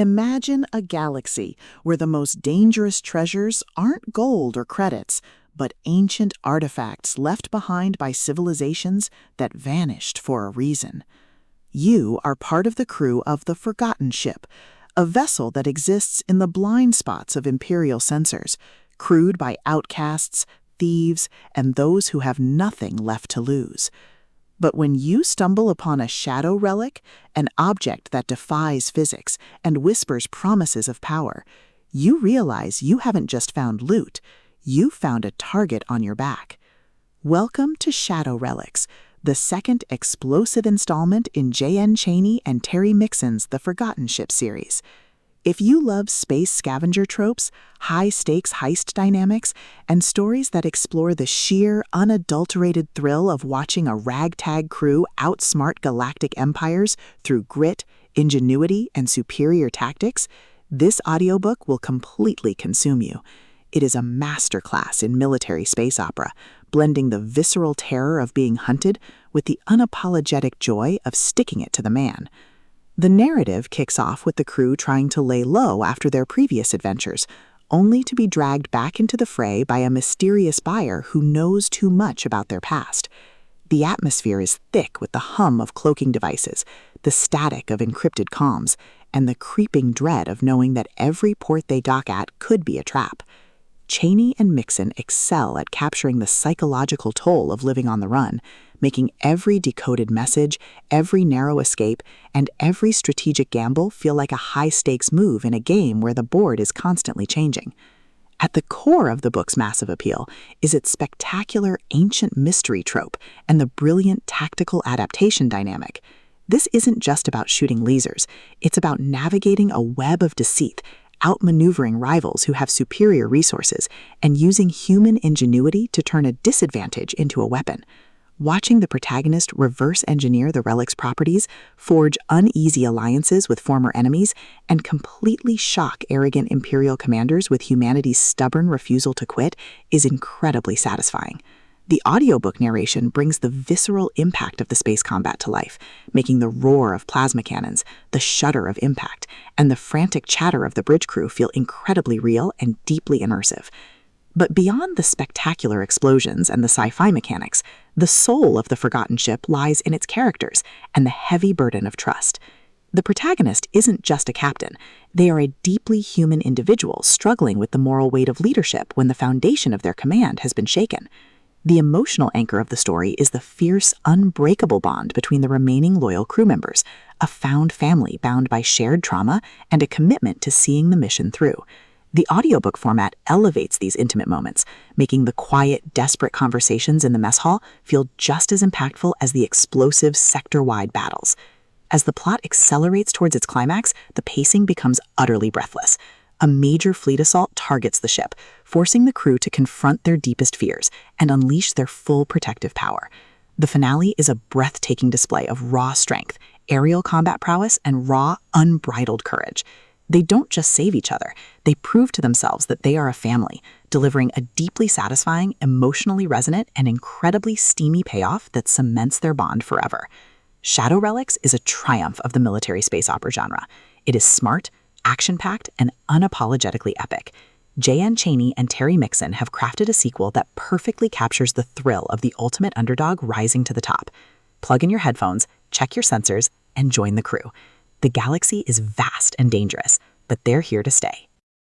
Imagine a galaxy where the most dangerous treasures aren't gold or credits, but ancient artifacts left behind by civilizations that vanished for a reason. You are part of the crew of the Forgotten Ship, a vessel that exists in the blind spots of Imperial censors, crewed by outcasts, thieves, and those who have nothing left to lose. But when you stumble upon a shadow relic, an object that defies physics and whispers promises of power, you realize you haven't just found loot, you found a target on your back. Welcome to Shadow Relics, the second explosive installment in J.N. Chaney and Terry Mixon's The Forgotten Ship series. If you love space scavenger tropes, high-stakes heist dynamics, and stories that explore the sheer, unadulterated thrill of watching a ragtag crew outsmart galactic empires through grit, ingenuity, and superior tactics, this audiobook will completely consume you. It is a masterclass in military space opera, blending the visceral terror of being hunted with the unapologetic joy of sticking it to the man. The narrative kicks off with the crew trying to lay low after their previous adventures, only to be dragged back into the fray by a mysterious buyer who knows too much about their past. The atmosphere is thick with the hum of cloaking devices, the static of encrypted comms, and the creeping dread of knowing that every port they dock at could be a trap. Chaney and Mixon excel at capturing the psychological toll of living on the run, making every decoded message, every narrow escape, and every strategic gamble feel like a high-stakes move in a game where the board is constantly changing. At the core of the book's massive appeal is its spectacular ancient mystery trope and the brilliant tactical adaptation dynamic. This isn't just about shooting lasers, it's about navigating a web of deceit, outmaneuvering rivals who have superior resources, and using human ingenuity to turn a disadvantage into a weapon. Watching the protagonist reverse engineer the Relics properties, forge uneasy alliances with former enemies, and completely shock arrogant Imperial commanders with humanity's stubborn refusal to quit is incredibly satisfying. The audiobook narration brings the visceral impact of the space combat to life, making the roar of plasma cannons, the shudder of impact, and the frantic chatter of the bridge crew feel incredibly real and deeply immersive. But beyond the spectacular explosions and the sci-fi mechanics, the soul of the Forgotten Ship lies in its characters and the heavy burden of trust. The protagonist isn't just a captain. They are a deeply human individual struggling with the moral weight of leadership when the foundation of their command has been shaken. The emotional anchor of the story is the fierce, unbreakable bond between the remaining loyal crew members, a found family bound by shared trauma and a commitment to seeing the mission through. The audiobook format elevates these intimate moments, making the quiet, desperate conversations in the mess hall feel just as impactful as the explosive sector-wide battles. As the plot accelerates towards its climax, the pacing becomes utterly breathless. A major fleet assault targets the ship, forcing the crew to confront their deepest fears and unleash their full protective power. The finale is a breathtaking display of raw strength, aerial combat prowess, and raw, unbridled courage. They don't just save each other, they prove to themselves that they are a family, delivering a deeply satisfying, emotionally resonant, and incredibly steamy payoff that cements their bond forever. Shadow Relics is a triumph of the military space opera genre. It is smart, action-packed, and unapologetically epic. J.N. Chaney and Terry Mixon have crafted a sequel that perfectly captures the thrill of the ultimate underdog rising to the top. Plug in your headphones, check your sensors, and join the crew. The galaxy is vast and dangerous, but they're here to stay.